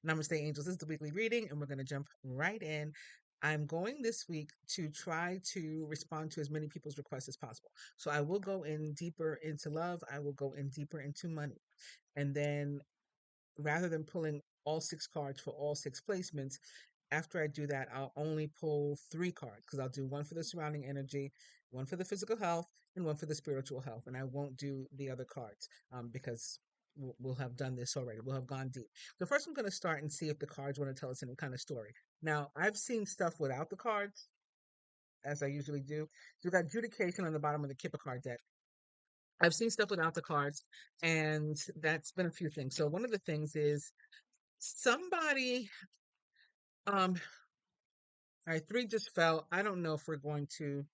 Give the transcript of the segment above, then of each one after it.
Namaste, angels. This is the weekly reading, and we're going to jump right in. I'm going this week to try to respond to as many people's requests as possible. So I will go in deeper into love. I will go in deeper into money. And then rather than pulling all 6 cards for all 6 placements, after I do that, I'll only pull 3 cards because I'll do one for the surrounding energy, one for the physical health, and one for the spiritual health. And I won't do the other cards because we'll have done this already. We'll have gone deep. So first, I'm going to start and see if the cards want to tell us any kind of story. Now, I've seen stuff without the cards, as I usually do. So we've got adjudication on the bottom of the Kipper card deck. I've seen stuff without the cards, and that's been a few things. So one of the things is somebody, all right, 3 just fell. I don't know if we're going to,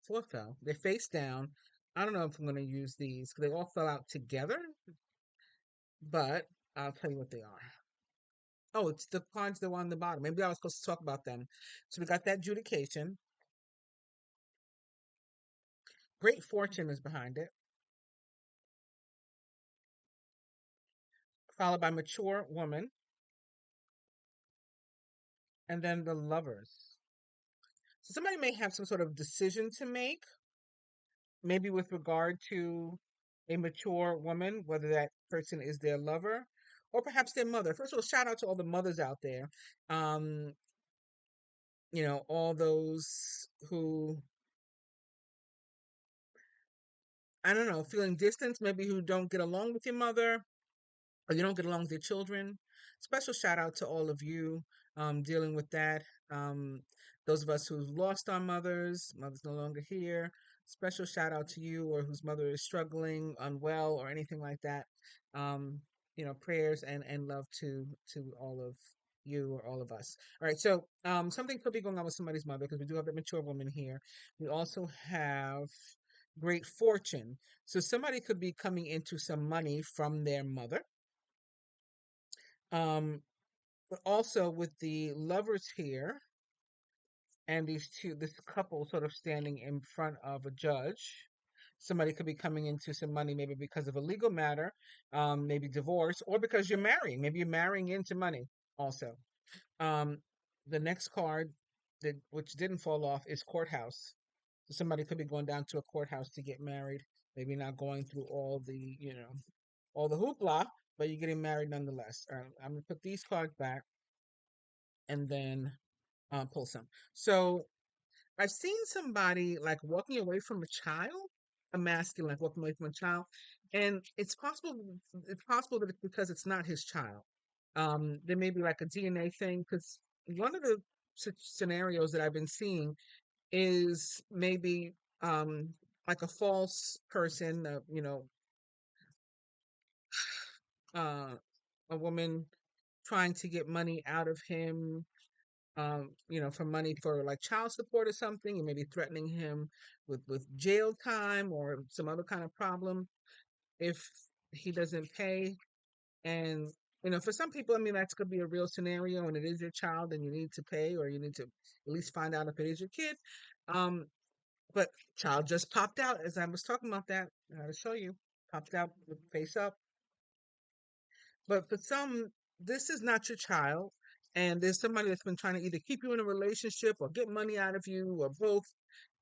4 fell. They face down. I don't know if I'm going to use these because they all fell out together, but I'll tell you what they are. Oh, it's the cards that were on the bottom. Maybe I was supposed to talk about them. So we got that adjudication. Great fortune is behind it, followed by mature woman, and then the lovers. So somebody may have some sort of decision to make, maybe with regard to a mature woman, whether that person is their lover or perhaps their mother. First of all, shout out to all the mothers out there. Um, all those who, I don't know, feeling distance, maybe who don't get along with your mother or you don't get along with your children. Special shout out to all of you dealing with that. Those of us who've lost our mothers, mother's no longer here. Special shout out to you or whose mother is struggling, unwell, or anything like that. Um, prayers and love to all of you or all of us. All right, so something could be going on with somebody's mother because we do have a mature woman here. We also have great fortune. So somebody could be coming into some money from their mother. Um, but also with the lovers here and this couple sort of standing in front of a judge. Somebody could be coming into some money, maybe because of a legal matter, maybe divorce, or because you're marrying. Maybe you're marrying into money also. Um, the next card which didn't fall off is courthouse. So somebody could be going down to a courthouse to get married. Maybe not going through all the hoopla, but you're getting married nonetheless. All right, I'm gonna put these cards back and then pull some. So I've seen somebody like walking away from a child, a masculine like walking away from a child, and it's possible that it's because it's not his child. There may be like a DNA thing because one of the scenarios that I've been seeing is maybe like a false person, uh, a woman trying to get money out of him, for money for like child support or something, and maybe threatening him with jail time or some other kind of problem if he doesn't pay. And for some people, I mean, that could be a real scenario, and it is your child, and you need to pay, or you need to at least find out if it is your kid. Um, but child just popped out as I was talking about that. I gotta show you, popped out with face up. But for some, this is not your child. And there's somebody that's been trying to either keep you in a relationship or get money out of you or both.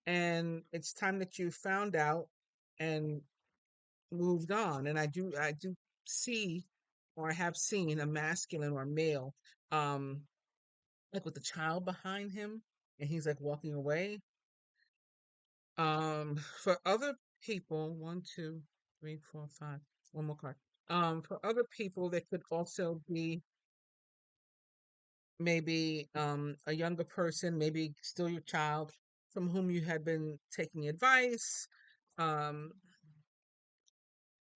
And it's time that you found out and moved on. And I do see or have seen a masculine or male, um, like with the child behind him, and he's like walking away. For other people, one, two, three, four, five, one more card. For other people, there could also be maybe a younger person, maybe still your child, from whom you had been taking advice, um,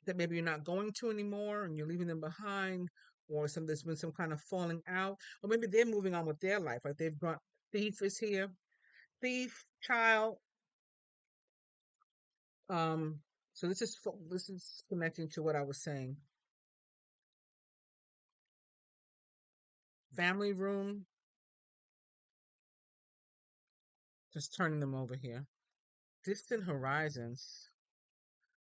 that maybe you're not going to anymore and you're leaving them behind, or there's been some kind of falling out, or maybe they're moving on with their life. Like they've brought thief is here, thief, child. Um, so this is connecting to what I was saying. Family room, just turning them over here. Distant horizons.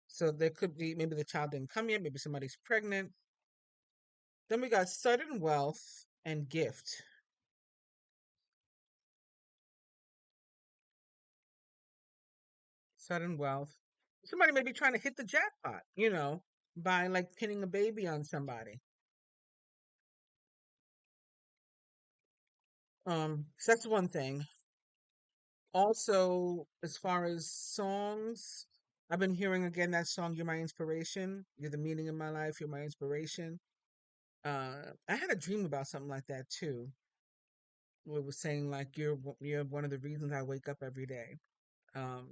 So there could be maybe the child didn't come yet, maybe somebody's pregnant. Then we got sudden wealth. and gift. Sudden wealth. Somebody may be trying to hit the jackpot, by like pinning a baby on somebody. So that's one thing. Also, as far as songs, I've been hearing again that song, You're My Inspiration. You're the meaning of my life. You're my inspiration. I had a dream about something like that too. Where it was saying like you're one of the reasons I wake up every day. Um,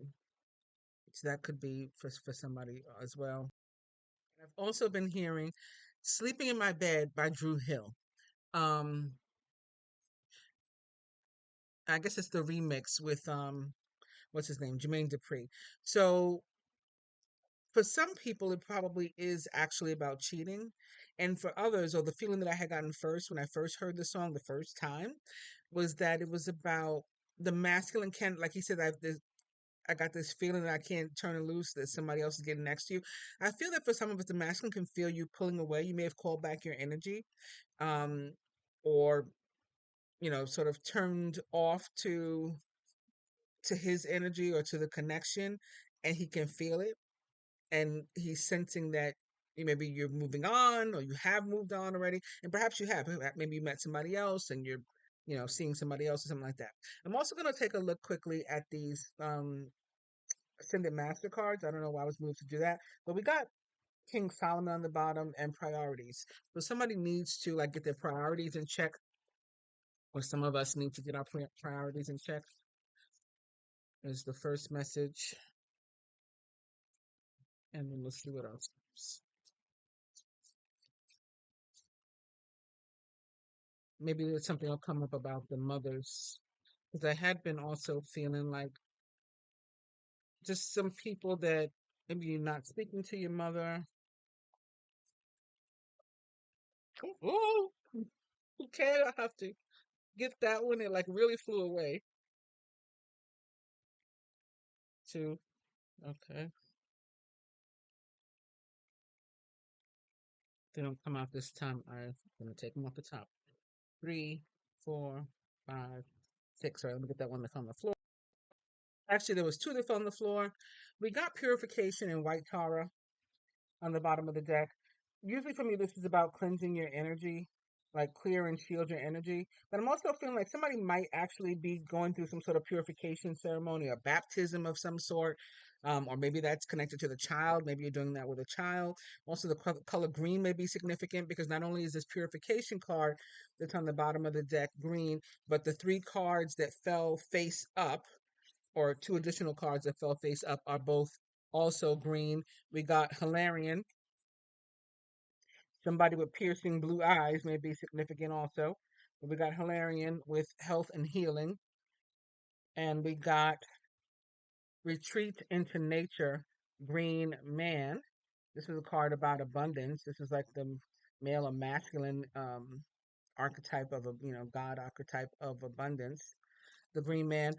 so that could be for somebody as well. I've also been hearing Sleeping in My Bed by Drew Hill. Um, I guess it's the remix with what's his name? Jermaine Dupri. So for some people it probably is actually about cheating. And for others, or the feeling that I had gotten first when I first heard the song the first time, was that it was about the masculine can like he said, I got this feeling that I can't turn it loose, that somebody else is getting next to you. I feel that for some of us, the masculine can feel you pulling away. You may have called back your energy, um, or sort of turned off to his energy or to the connection, and he can feel it, and he's sensing that maybe you're moving on or you have moved on already, and perhaps you have. Maybe you met somebody else and you're seeing somebody else or something like that. I'm also going to take a look quickly at these Ascended Mastercards. I don't know why I was moved to do that, but we got King Solomon on the bottom and priorities. So somebody needs to like get their priorities in check, or some of us need to get our priorities in check. Is the first message, and then let's see what else. Maybe there's something will come up about the mothers, because I had been also feeling like just some people that maybe you're not speaking to your mother. Oh, okay, I have to get that one. It like really flew away. Two. Okay. They don't come out this time. I'm gonna take them off the top. Three, four, five, six. All right, let me get that one that's on the floor. Actually, there was two that fell on the floor. We got purification and white Tara on the bottom of the deck. Usually for me, this is about cleansing your energy, like clear and shield your energy. But I'm also feeling like somebody might actually be going through some sort of purification ceremony, a baptism of some sort. Or maybe that's connected to the child. Maybe you're doing that with a child. Also, the color green may be significant because not only is this purification card that's on the bottom of the deck green, but the three cards that fell face up, or two additional cards that fell face up, are both also green. We got Hilarion. Somebody with piercing blue eyes may be significant also. But we got Hilarion with health and healing. And we got Retreat into Nature, Green Man. This is a card about abundance. This is like the male or masculine archetype of a god archetype of abundance. The Green Man.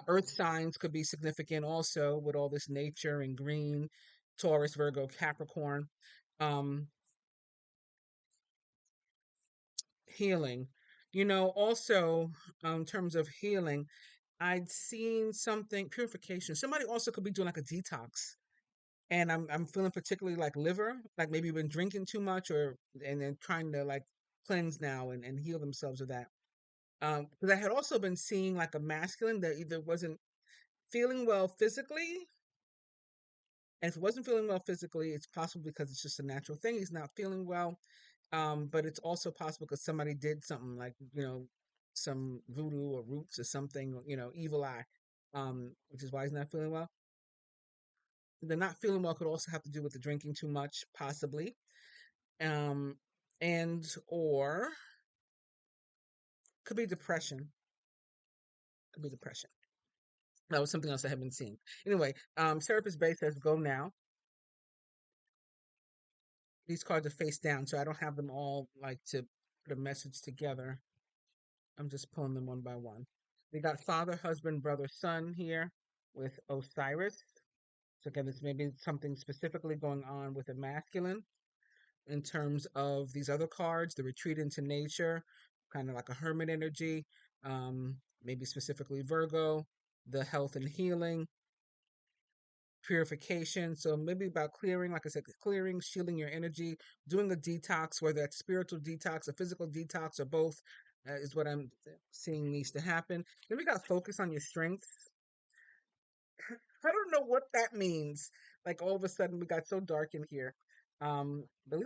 Earth signs could be significant also with all this nature and green. Taurus, Virgo, Capricorn. Um, Healing. Also, in terms of healing, I'd seen something purification. Somebody also could be doing like a detox, and I'm feeling particularly like liver, like maybe you've been drinking too much, or and then trying to like cleanse now and heal themselves of that. Because I had also been seeing like a masculine that either wasn't feeling well physically, and if it wasn't feeling well physically, it's possible because it's just a natural thing. He's not feeling well. But it's also possible because somebody did something like, some voodoo or roots or something, evil eye, which is why he's not feeling well. The not feeling well could also have to do with the drinking too much, possibly. Um, and or could be depression. Could be depression. That was something else I haven't seen. Anyway, Serapis Bay says go now. These cards are face down, so I don't have them all like to put a message together. I'm just pulling them one by one. We got father, husband, brother, son here with Osiris. So again, this may be something specifically going on with a masculine. In terms of these other cards, the retreat into nature, kind of like a hermit energy, maybe specifically Virgo, the health and healing, purification. So maybe about clearing, like I said, clearing, shielding your energy, doing a detox, whether that's spiritual detox, a physical detox, or both, is what I'm seeing needs to happen. Then we got focus on your strengths. I don't know what that means. Like all of a sudden we got so dark in here. But at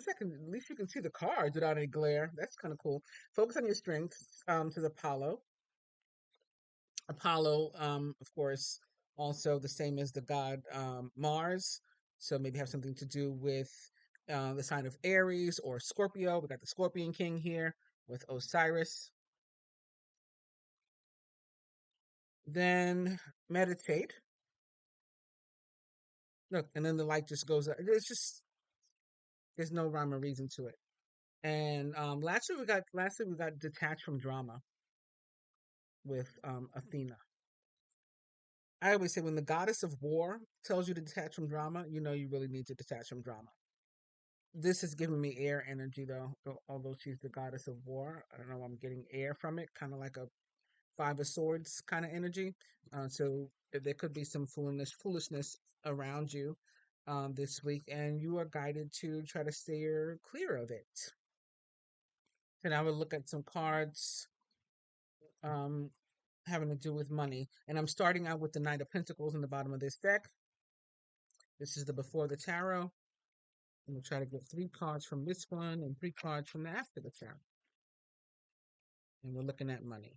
least you can see the cards without any glare. That's kind of cool. Focus on your strengths, to the Apollo. Apollo, of course, also the same as the god Mars. So maybe have something to do with the sign of Aries or Scorpio. We got the Scorpion King here with Osiris. Then meditate. Look, and then the light just goes up. It's just there's no rhyme or reason to it. And lastly we got detached from drama with Athena. I always say when the goddess of war tells you to detach from drama, you know you really need to detach from drama. This is giving me air energy though, although she's the goddess of war. I don't know, I'm getting air from it, kind of like a Five of Swords kind of energy. So there could be some foolishness around you this week, and you are guided to try to steer clear of it. And I would look at some cards um, having to do with money. And I'm starting out with the Knight of Pentacles in the bottom of this deck. This is the Before the Tarot. And we'll try to get 3 cards from this one and 3 cards from the After the Tarot. And we're looking at money.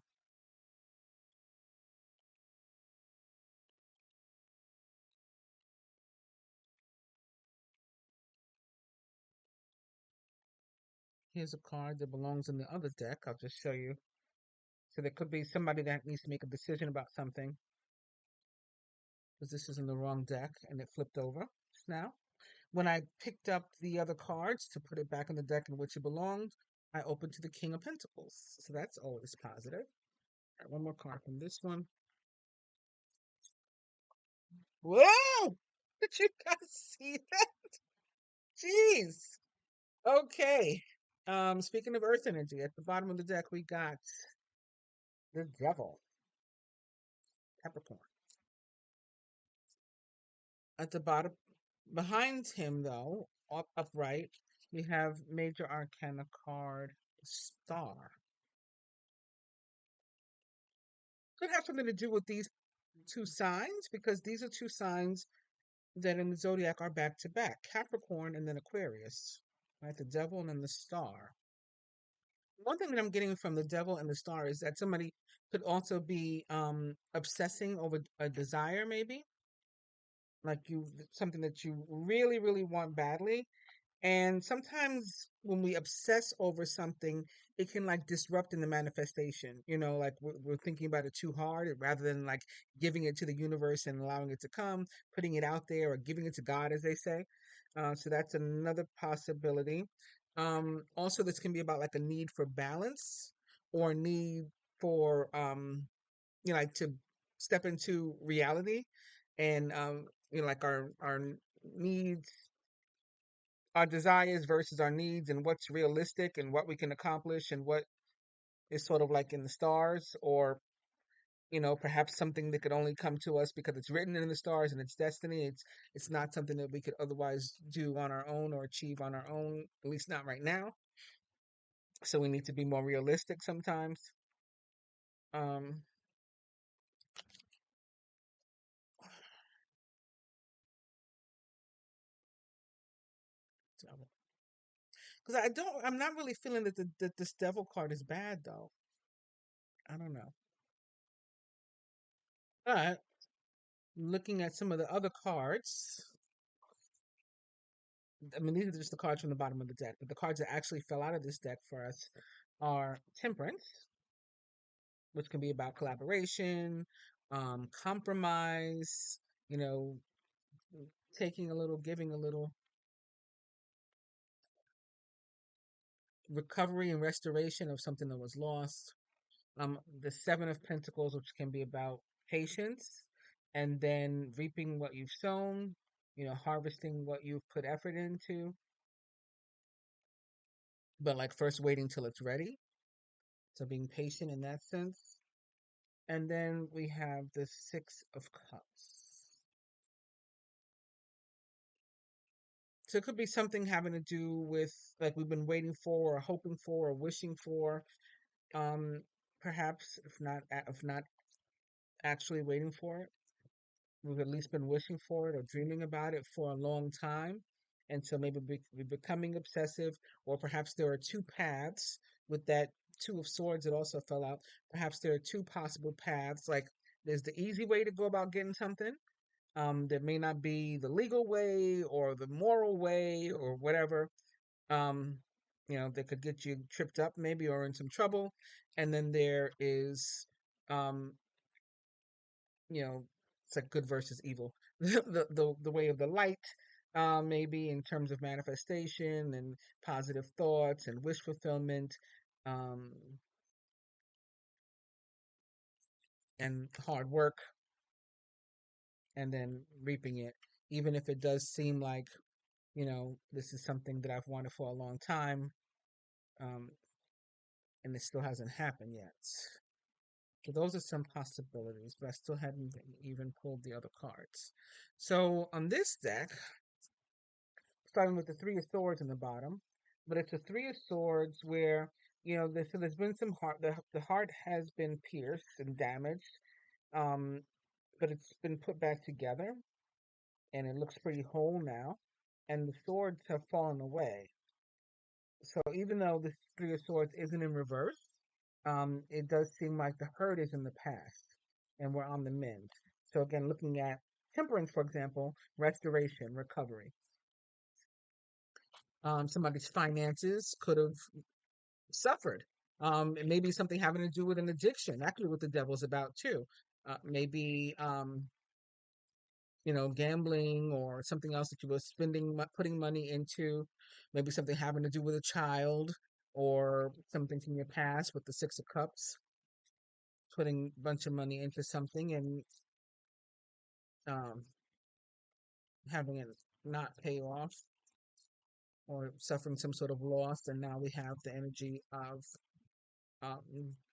Here's a card that belongs in the other deck. I'll just show you. So there could be somebody that needs to make a decision about something. Because this is in the wrong deck and it flipped over just now. When I picked up the other cards to put it back in the deck in which it belonged, I opened to the King of Pentacles. So that's always positive. All right, one more card from this one. Whoa! Did you guys see that? Jeez. Okay. Speaking of earth energy, at the bottom of the deck we got the devil, Capricorn. At the bottom behind him though, upright, we have major arcana card Star. Could have something to do with these 2 signs because these are 2 signs that in the zodiac are back to back, Capricorn and then Aquarius. Right, the devil and then the star. One thing that I'm getting from the devil and the star is that somebody could also be obsessing over a desire, maybe like you something that you really, really want badly. And sometimes when we obsess over something, it can like disrupt in the manifestation. Like we're thinking about it too hard rather than like giving it to the universe and allowing it to come, putting it out there or giving it to God, as they say. So that's another possibility. Also, this can be about like a need for balance or a need for, like to step into reality and, like our needs, our desires versus our needs and what's realistic and what we can accomplish and what is sort of like in the stars or perhaps something that could only come to us because it's written in the stars and it's destiny. It's not something that we could otherwise do on our own or achieve on our own, at least not right now. So we need to be more realistic sometimes. um because I'm not really feeling that this devil card is bad though. I don't know. But looking at some of the other cards, I mean, these are just the cards from the bottom of the deck, but the cards that actually fell out of this deck for us are Temperance, which can be about collaboration, compromise, you know, taking a little, giving a little, recovery and restoration of something that was lost. The Seven of Pentacles, which can be about patience and then reaping what you've sown, harvesting what you've put effort into, but like first waiting till it's ready. So being patient in that sense. And then we have the Six of Cups. So it could be something having to do with like we've been waiting for or hoping for or wishing for. Um, Perhaps if not actually waiting for it, we've at least been wishing for it or dreaming about it for a long time. And so maybe we're becoming obsessive, or perhaps there are two paths with that Two of Swords. It also fell out. Perhaps there are two possible paths. Like there's the easy way to go about getting something. There may not be the legal way or the moral way or whatever. Um, that could get you tripped up maybe or in some trouble. And then there is um it's like good versus evil. The way of the light, maybe in terms of manifestation and positive thoughts and wish fulfillment, um, and hard work, and then reaping it, even if it does seem like this is something that I've wanted for a long time, um, and it still hasn't happened yet. So those are some possibilities, but I still hadn't even pulled the other cards. So on this deck, starting with the Three of Swords in the bottom, but it's a Three of Swords where there's been some heart. The heart has been pierced and damaged, um, but it's been put back together, and it looks pretty whole now. And the swords have fallen away. So even though the Three of Swords isn't in reverse, it does seem like the hurt is in the past, and we're on the mend. So again, looking at Temperance, for example, restoration, recovery. Somebody's finances could have suffered. It may be something having to do with an addiction. Actually, what the devil's about too. Maybe gambling or something else that you were putting money into. Maybe something having to do with a child or something from your past with the Six of Cups. Putting a bunch of money into something and um, having it not pay off or suffering some sort of loss. And now we have the energy of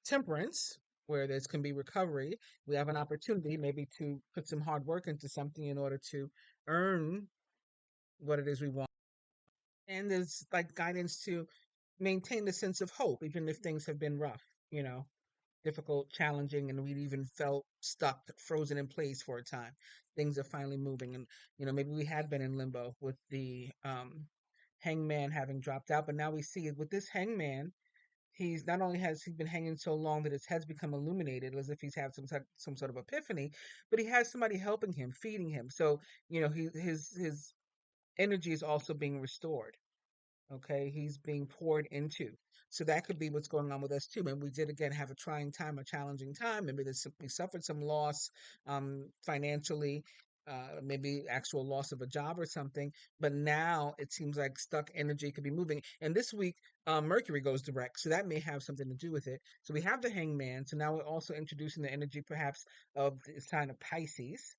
Temperance, where there can be recovery. We have an opportunity maybe to put some hard work into something in order to earn what it is we want. And there's like guidance to maintain the sense of hope, even if things have been rough, you know, difficult, challenging, and we'd even felt stuck, frozen in place for a time. Things are finally moving. And, maybe we had been in limbo with the hangman having dropped out, but now we see it with this hangman. He's not only has he been hanging so long that his head's become illuminated as if he's had some sort of epiphany, but he has somebody helping him, feeding him. So his energy is also being restored. Okay, he's being poured into. So that could be what's going on with us too. And we did again have a trying time, a challenging time. Maybe we suffered some loss financially, maybe actual loss of a job or something. But now it seems like stuck energy could be moving. And this week, Mercury goes direct, so that may have something to do with it. So we have the Hangman. So now we're also introducing the energy, perhaps, of the sign of Pisces.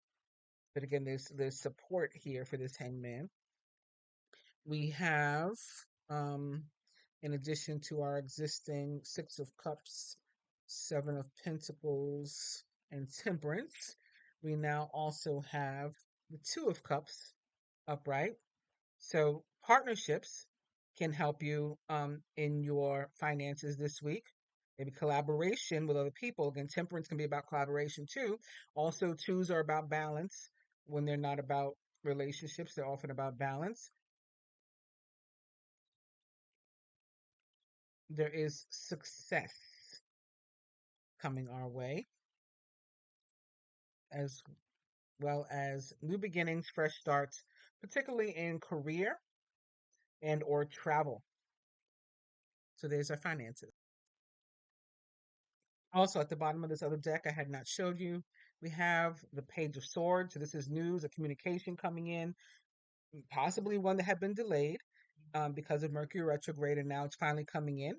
But again, there's support here for this Hangman. We have, um, in addition to our existing Six of Cups, Seven of Pentacles, and Temperance, we now also have the Two of Cups upright. So partnerships can help you in your finances this week. Maybe collaboration with other people. Again, temperance can be about collaboration too. Also, twos are about balance. When they're not about relationships, they're often about balance. There is success coming our way, as well as new beginnings, fresh starts, particularly in career and or travel. So there's our finances. Also, at the bottom of this other deck I had not showed you, we have the Page of Swords. So this is news, a communication coming in, possibly one that had been delayed because of Mercury retrograde, and now it's finally coming in.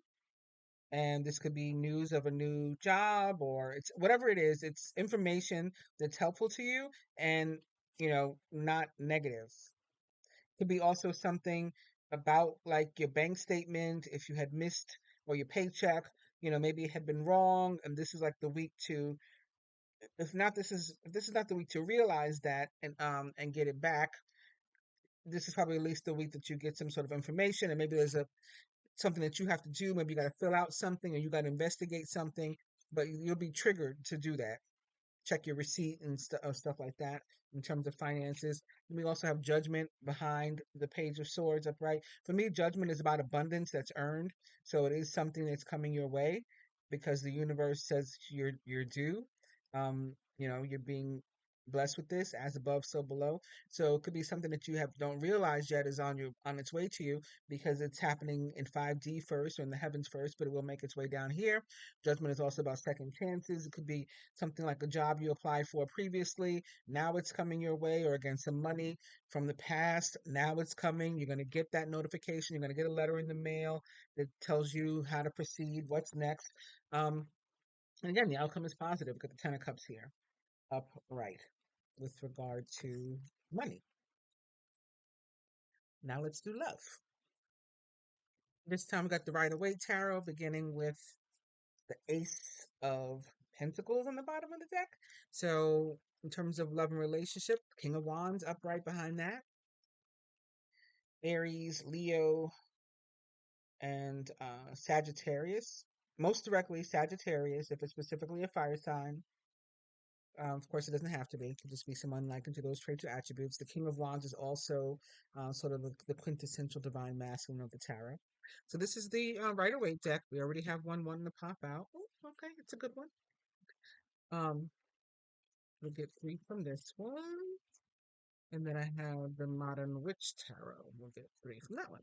And this could be news of a new job, or it's whatever it is. It's information that's helpful to you and not negative. Could be also something about like your bank statement if you had missed, or your paycheck. maybe it had been wrong, and this is like the week to, if this is not the week to realize that and get it back. This is probably at least the week that you get some sort of information, and maybe there's a something that you have to do. Maybe you got to fill out something, or you got to investigate something, but you'll be triggered to do that. Check your receipt and stuff like that in terms of finances. We also have judgment behind the page of swords upright. For me, judgment is about abundance that's earned. So it is something that's coming your way because the universe says you're due. You're being blessed with this, as above, so below. So it could be something that you have don't realize yet is on its way to you because it's happening in 5D first or in the heavens first, but it will make its way down here. Judgment is also about second chances. It could be something like a job you applied for previously. Now it's coming your way, or again, some money from the past. Now it's coming. You're going to get that notification. You're going to get a letter in the mail that tells you how to proceed, what's next. Um, and again, the outcome is positive. Got the Ten of Cups here, upright, with regard to money. Now let's do love. This time we got the Rider Waite Tarot, beginning with the Ace of Pentacles on the bottom of the deck. So, in terms of love and relationship, King of Wands upright behind that. Aries, Leo, and Sagittarius. Most directly, Sagittarius, if it's specifically a fire sign. Of course, it doesn't have to be. It could just be someone like into those traits or attributes. The King of Wands is also sort of the quintessential divine masculine of the tarot. So this is the Rider Waite deck. We already have one to pop out. Oh, okay, it's a good one. Um, we'll get three from this one. And then I have the Modern Witch Tarot. We'll get three from that one.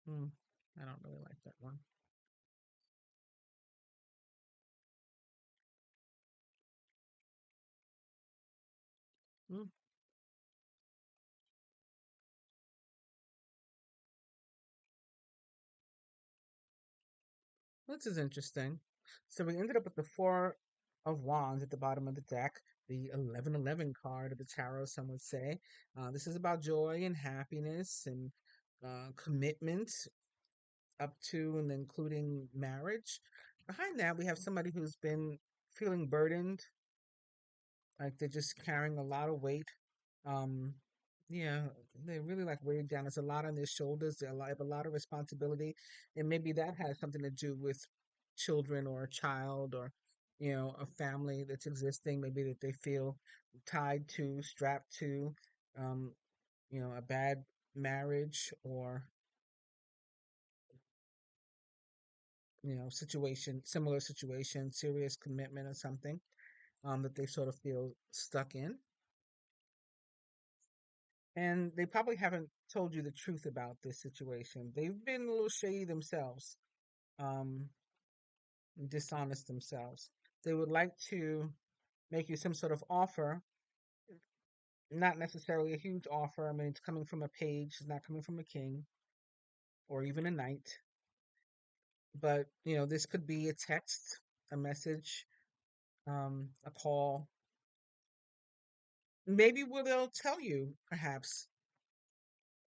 Hmm, I don't really like that one. Hmm, this is interesting. So we ended up with the Four of Wands at the bottom of the deck, the 1111 card of the tarot, some would say. This is about joy and happiness and commitment up to and including marriage. Behind that, we have somebody who's been feeling burdened, like they're just carrying a lot of weight. Um, yeah, they really like weighed down. There's a lot on their shoulders. Have a lot of responsibility, and maybe that has something to do with children or a child or a family that's existing. Maybe that they feel tied to, strapped to, um, a bad marriage or situation, similar situation, serious commitment or something that they sort of feel stuck in. And they probably haven't told you the truth about this situation. They've been a little shady themselves, um, dishonest themselves. They would like to make you some sort of offer, not necessarily a huge offer. I mean, it's coming from a page, it's not coming from a king or even a knight. But, this could be a text, a message, a call. Maybe what they'll tell you, perhaps,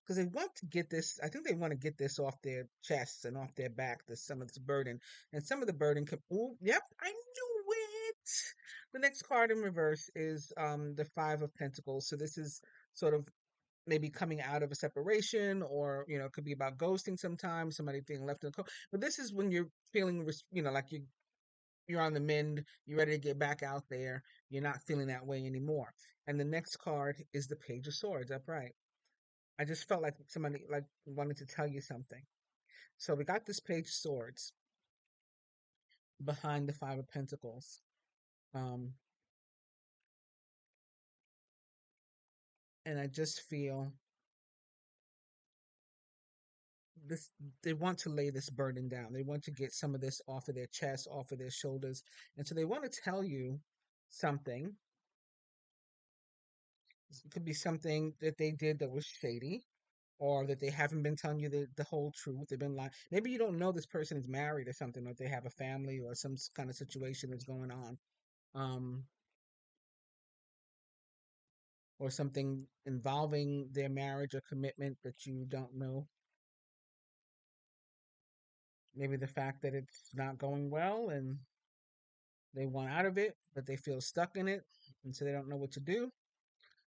because they want to get this. I think they want to get this off their chests and off their back. This some of this burden, and some of the burden could. Oh, yep, I knew it. The next card in reverse is the Five of Pentacles. So this is sort of maybe coming out of a separation, or it could be about ghosting. Sometimes somebody being left in the cold. But this is when you're feeling, like you're on the mend. You're ready to get back out there. You're not feeling that way anymore. And the next card is the Page of Swords upright. I just felt like somebody like wanted to tell you something. So we got this Page of Swords behind the Five of Pentacles. Um, and I just feel this they want to lay this burden down. They want to get some of this off of their chest, off of their shoulders. And so they want to tell you something. It could be something that they did that was shady, or that they haven't been telling you the whole truth. They've been lying. Maybe you don't know this person is married or something, or they have a family or some kind of situation that's going on. Um, or something involving their marriage or commitment that you don't know. Maybe the fact that it's not going well and they want out of it, but they feel stuck in it, and so they don't know what to do.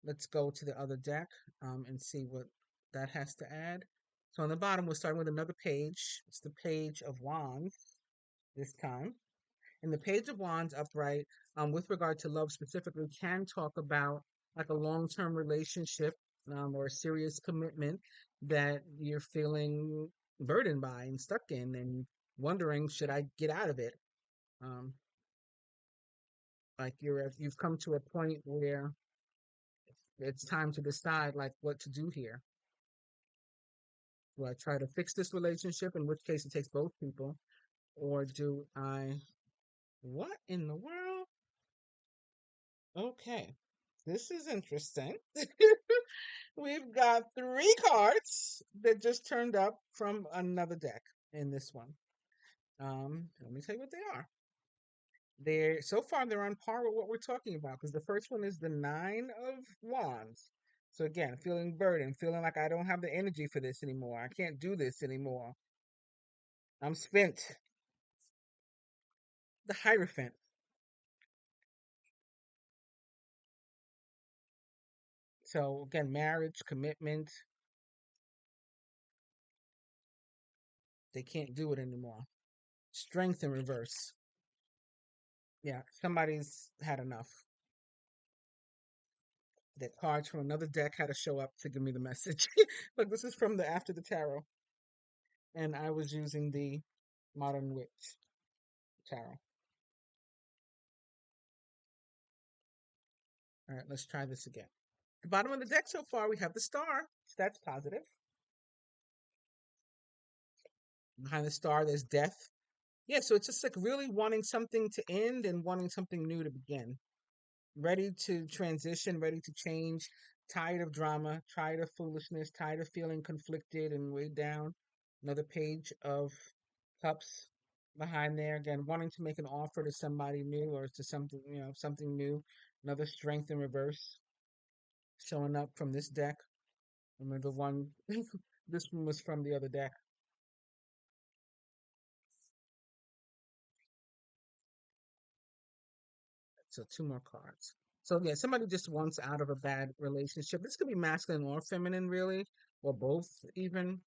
Let's go to the other deck and see what that has to add. So on the bottom, we're starting with another page. It's the Page of Wands this time. And the Page of Wands upright, with regard to love specifically, can talk about like a long-term relationship or a serious commitment that you're feeling burdened by and stuck in and wondering, should I get out of it? Um, like you've come to a point where it's time to decide like what to do here. Do I try to fix this relationship, in which case it takes both people, or do I, what in the world? Okay, this is interesting. We've got three cards that just turned up from another deck in this one. Let me tell you what they are. They're so far they're on par with what we're talking about because the first one is the Nine of Wands. So again, feeling burdened, feeling like I don't have the energy for this anymore. I can't do this anymore. I'm spent. The Hierophant. So again, marriage, commitment, they can't do it anymore. Strength in reverse. Yeah, somebody's had enough. That cards from another deck had to show up to give me the message. But this is from the After the Tarot, and I was using the Modern Witch Tarot. All right, let's try this again. The bottom of the deck so far, we have the Star. So that's positive. Behind the Star, there's Death. Yeah, so it's just like really wanting something to end and wanting something new to begin. Ready to transition, ready to change, tired of drama, tired of foolishness, tired of feeling conflicted and weighed down. Another Page of Cups behind there, again, wanting to make an offer to somebody new or to something, something new. Another Strength in reverse showing up from this deck. Remember the one, this one was from the other deck. So two more cards. So yeah, somebody just wants out of a bad relationship. This could be masculine or feminine, really, or both even.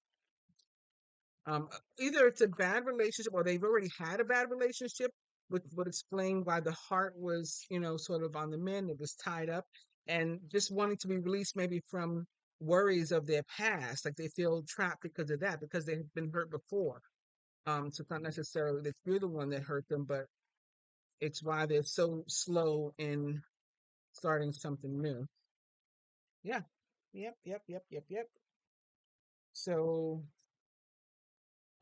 Either it's a bad relationship or they've already had a bad relationship, which would explain why the heart was, sort of on the mend. It was tied up, and just wanting to be released maybe from worries of their past, like they feel trapped because of that, because they've been hurt before. So it's not necessarily that you're the one that hurt them, but it's why they're so slow in starting something new. Yeah. Yep. Yep. Yep. Yep. Yep. So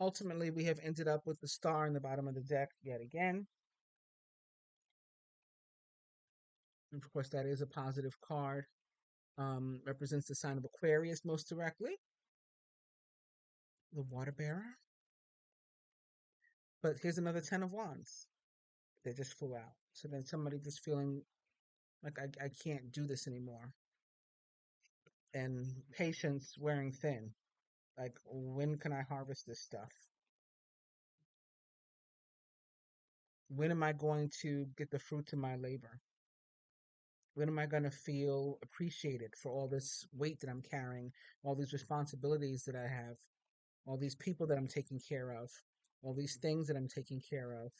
ultimately, we have ended up with the Star in the bottom of the deck yet again. And of course, that is a positive card. Represents the sign of Aquarius most directly, the Water Bearer. But here's another Ten of Wands. They just flew out. So then somebody just feeling like I can't do this anymore. And patience wearing thin. Like, when can I harvest this stuff? When am I going to get the fruits of my labor? When am I going to feel appreciated for all this weight that I'm carrying, all these responsibilities that I have, all these people that I'm taking care of, all these things that I'm taking care of?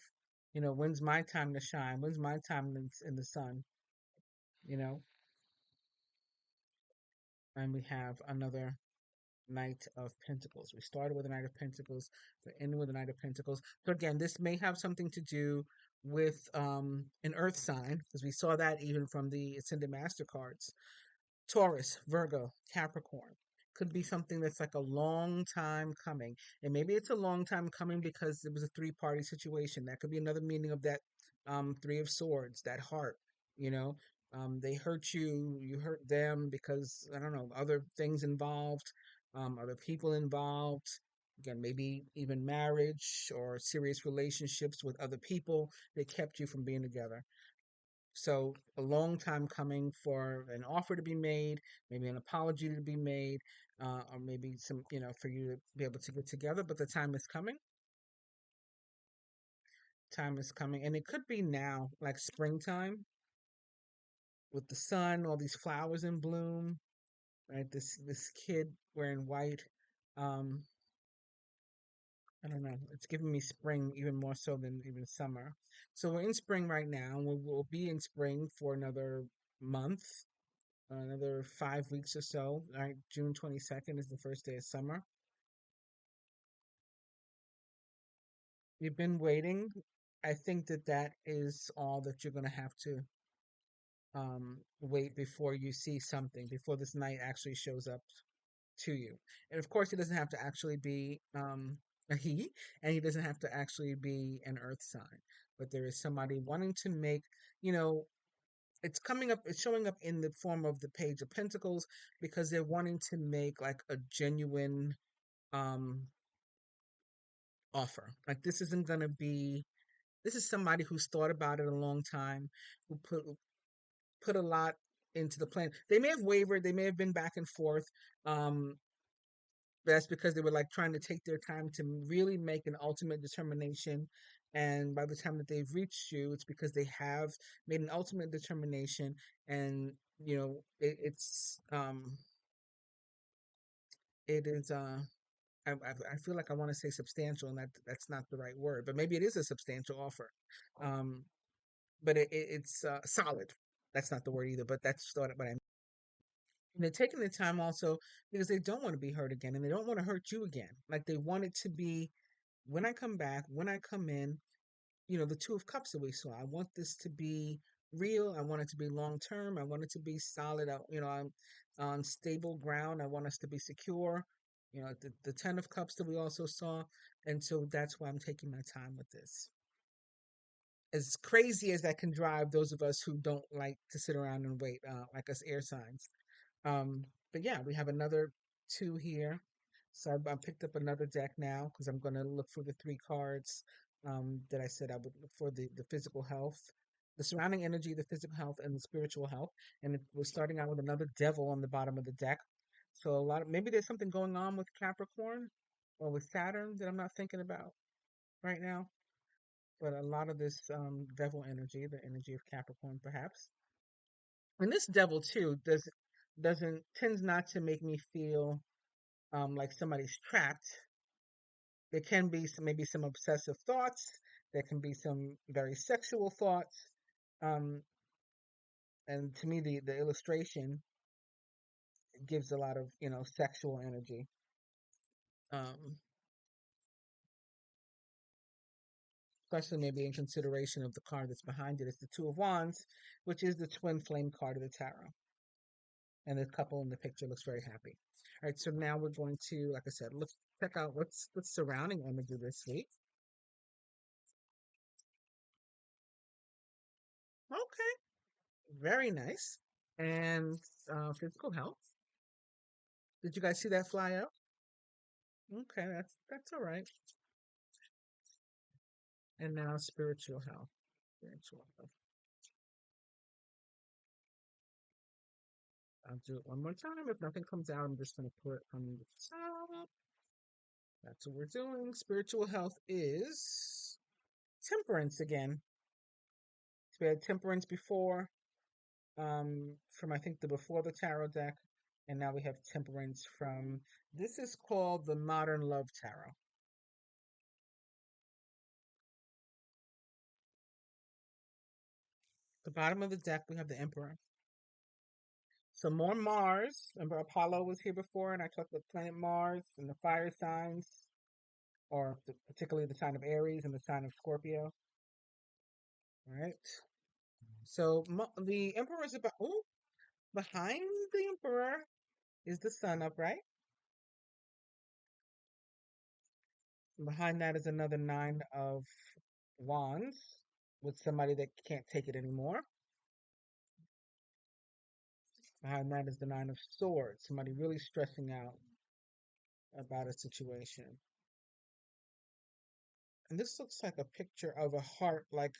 When's my time to shine? When's my time in the sun? You know, and we have another Knight of Pentacles. We started with the Knight of Pentacles, we're ending with the Knight of Pentacles. So again, this may have something to do with an Earth sign, because we saw that even from the Ascended Master cards. Taurus, Virgo, Capricorn. Could be something that's like a long time coming. And maybe it's a long time coming because it was a three-party situation. That could be another meaning of that Three of Swords, that heart, you know. They hurt you, you hurt them because, I don't know, other things involved, other people involved. Again, maybe even marriage or serious relationships with other people that kept you from being together. So a long time coming for an offer to be made, maybe an apology to be made, or maybe some, for you to be able to get together. But the time is coming. Time is coming, and it could be now, like springtime, with the sun, all these flowers in bloom, right? This kid wearing white. Um, I don't know. It's giving me spring even more so than even summer. So we're in spring right now. We'll be in spring for another month, another 5 weeks or so. Right, June 22nd is the first day of summer. You've been waiting. I think that that is all that you're going to have to wait before you see something, before this knight actually shows up to you. And of course, he doesn't have to actually be a he, and he doesn't have to actually be an earth sign. But there is somebody wanting to make, you know, it's coming up, it's showing up in the form of the Page of Pentacles because they're wanting to make like a genuine um offer. Like this isn't going to be, this is somebody who's thought about it a long time, who put a lot into the plan. They may have wavered, they may have been back and forth. Um, that's because they were like trying to take their time to really make an ultimate determination. And by the time that they've reached you, it's because they have made an ultimate determination. And it is I feel like I want to say substantial, and that's not the right word, but maybe it is a substantial offer. Um, but it's solid. That's not the word either, but that's what I. And they're taking the time also because they don't want to be hurt again, and they don't want to hurt you again. Like they want it to be, when I come back, when I come in, the Two of Cups that we saw. I want this to be real. I want it to be long term. I want it to be solid. I'm on stable ground. I want us to be secure. The Ten of Cups that we also saw. And so that's why I'm taking my time with this. As crazy as that can drive those of us who don't like to sit around and wait, like us air signs. But yeah, we have another two here. So I picked up another deck now because I'm going to look for the three cards that I said I would look for: the physical health, the surrounding energy, the physical health, and the spiritual health. And we're starting out with another devil on the bottom of the deck. So maybe there's something going on with Capricorn or with Saturn that I'm not thinking about right now. But a lot of this devil energy, the energy of Capricorn, perhaps. And this devil too doesn't tends not to make me feel like somebody's trapped. There can be maybe some obsessive thoughts. There can be some very sexual thoughts. Um, and to me, the illustration gives a lot of sexual energy. Um, Especially maybe in consideration of the card that's behind it. It's the Two of Wands, which is the twin flame card of the tarot. And the couple in the picture looks very happy. All right, so now we're going to, like I said, let's check out what's surrounding energy this week. Okay, very nice. And physical health. Did you guys see that fly out? Okay, that's all right. And now spiritual health. Spiritual health. I'll do it one more time. If nothing comes out, I'm just going to put it on the top. That's what we're doing. Spiritual health is temperance again. So we had temperance before, from I think the before the tarot deck, and now we have temperance from, this is called the Modern Love Tarot. The bottom of the deck we have the Emperor. So more Mars. Remember Apollo was here before, and I talked about planet Mars and the fire signs, or particularly the sign of Aries and the sign of Scorpio. All right. So the Emperor is about. Oh, behind the Emperor is the Sun upright. Behind that is another Nine of Wands with somebody that can't take it anymore. Behind that is the Nine of Swords, somebody really stressing out about a situation. And this looks like a picture of a heart, like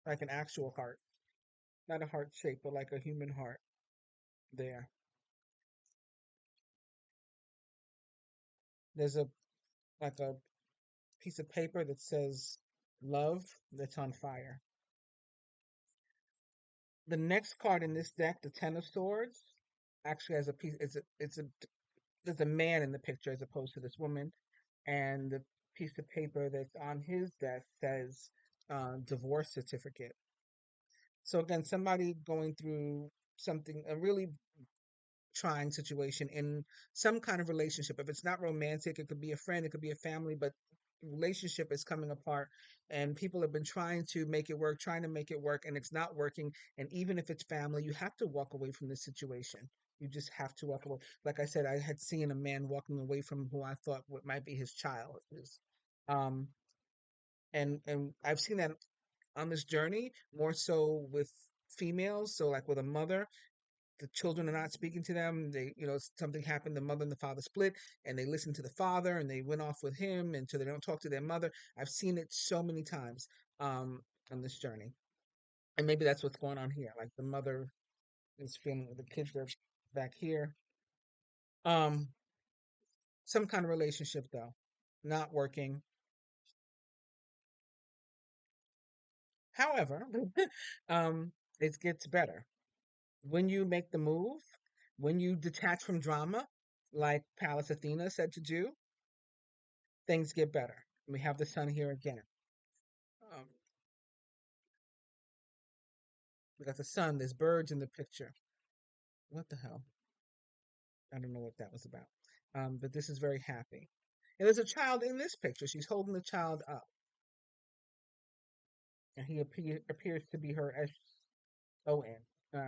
an actual heart. not a heart shape, but like a human heart there. There's a like a piece of paper that says love that's on fire. The next card in this deck, the Ten of Swords, actually has a piece. It's a there's a man in the picture as opposed to this woman, and the piece of paper that's on his desk says divorce certificate. So again, somebody going through something, a really trying situation in some kind of relationship. If it's not romantic, it could be a friend, it could be a family, but relationship is coming apart and people have been trying to make it work, trying to make it work, and it's not working. And even if it's family, you have to walk away from this situation. You just have to walk away. Like I said, I had seen a man walking away from who I thought what might be his child. Um, and I've seen that on this journey more so with females. So like with a mother, the children are not speaking to them. They, something happened. The mother and the father split, and they listened to the father, and they went off with him, and so they don't talk to their mother. I've seen it so many times um, on this journey, and maybe that's what's going on here. Like the mother is feeling the kids are back here. Um, some kind of relationship though, not working. However, um, it gets better when you make the move, when you detach from drama, like Pallas Athena said to do, things get better. We have the sun here again. Um, we got the sun. There's birds in the picture. What the hell? I don't know what that was about. But this is very happy. And there's a child in this picture. She's holding the child up, and he appears to be her SON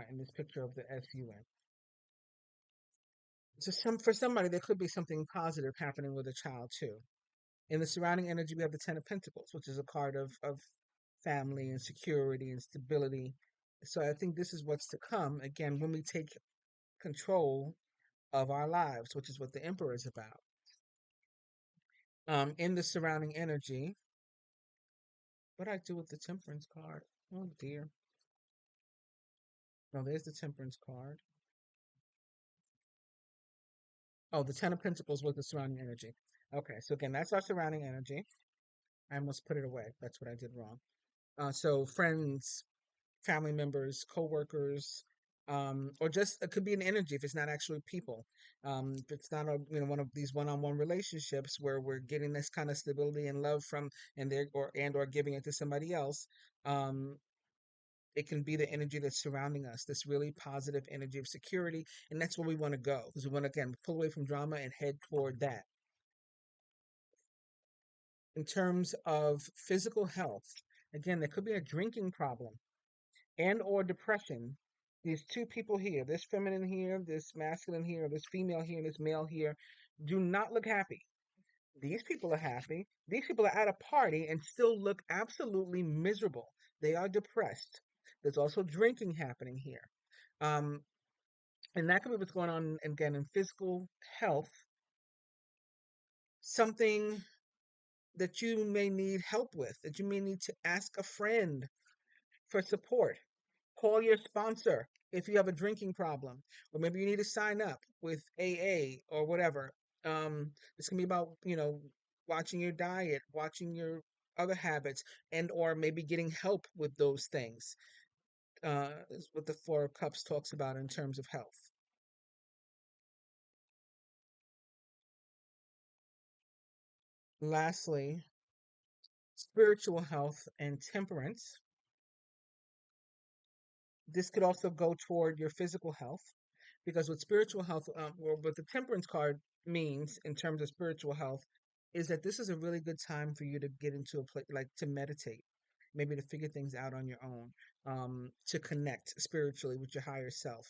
in this picture of the SUN. So for somebody, there could be something positive happening with a child too. In the surrounding energy, we have the Ten of Pentacles, which is a card of family and security and stability. So I think this is what's to come. Again, when we take control of our lives, which is what the Emperor is about. In the surrounding energy, what do I do with the Temperance card? Oh dear. No, there's the Temperance card. Oh, the Ten of Pentacles was the surrounding energy. Okay, so again, that's our surrounding energy. I almost put it away. That's what I did wrong. So friends, family members, coworkers, or just it could be an energy if it's not actually people. If it's not a one of these one-on-one relationships where we're getting this kind of stability and love from and they're or giving it to somebody else. Um, it can be the energy that's surrounding us, this really positive energy of security, and that's where we want to go because we want to again pull away from drama and head toward that. In terms of physical health, again, there could be a drinking problem and or depression. These two people here, this feminine here, this masculine here, this female here, and this male here, do not look happy. These people are happy. These people are at a party and still look absolutely miserable. They are depressed. There's also drinking happening here. Um, and that could be what's going on again in physical health, something that you may need help with, that you may need to ask a friend for support. Call your sponsor if you have a drinking problem, or maybe you need to sign up with AA or whatever. This can be about, watching your diet, watching your other habits, and or maybe getting help with those things. Is what the Four of Cups talks about in terms of health. Lastly, spiritual health and temperance. This could also go toward your physical health because with spiritual health, or what the temperance card means in terms of spiritual health, is that this is a really good time for you to get into a place like to meditate, maybe to figure things out on your own, to connect spiritually with your higher self.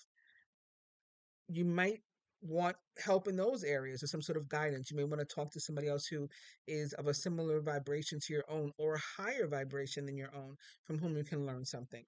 You might want help in those areas or some sort of guidance. You may want to talk to somebody else who is of a similar vibration to your own or a higher vibration than your own, from whom you can learn something.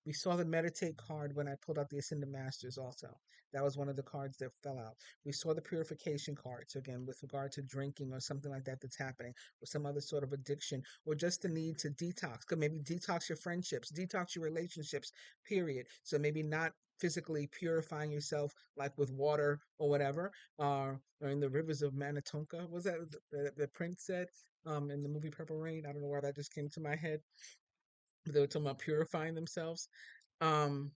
We saw the meditate card when I pulled out the Ascended Masters also. That was one of the cards that fell out. We saw the purification cards again with regard to drinking or something like that that's happening, or some other sort of addiction, or just the need to detox. Could maybe detox your friendships, detox your relationships, period. So maybe not physically purifying yourself like with water or whatever, or in the rivers of Manitonka. Was that the Prince said in the movie Purple Rain? I don't know why that just came to my head. They were talking about purifying themselves. Um,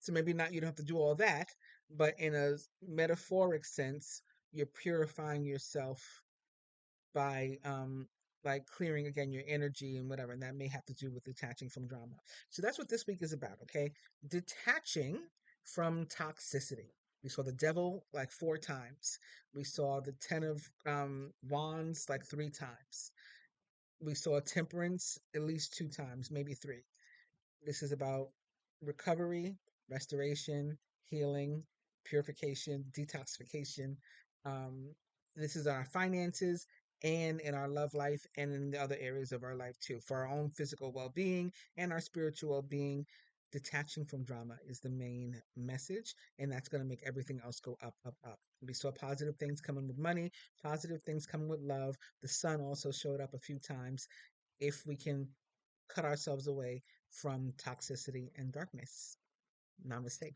so maybe not, you don't have to do all that, but in a metaphoric sense, you're purifying yourself by clearing again your energy and whatever, and that may have to do with detaching from drama. So that's what this week is about, okay? Detaching from toxicity. We saw the devil like 4 times. We saw the 10 of wands like 3 times. We saw temperance at least 2 times, maybe three. This is about recovery, restoration, healing, purification, detoxification. Um, this is our finances and in our love life and in the other areas of our life too. For our own physical well being and our spiritual well being, detaching from drama is the main message, and that's going to make everything else go up, up, up. We saw positive things coming with money, positive things coming with love. The sun also showed up a few times if we can cut ourselves away from toxicity and darkness. Namaste.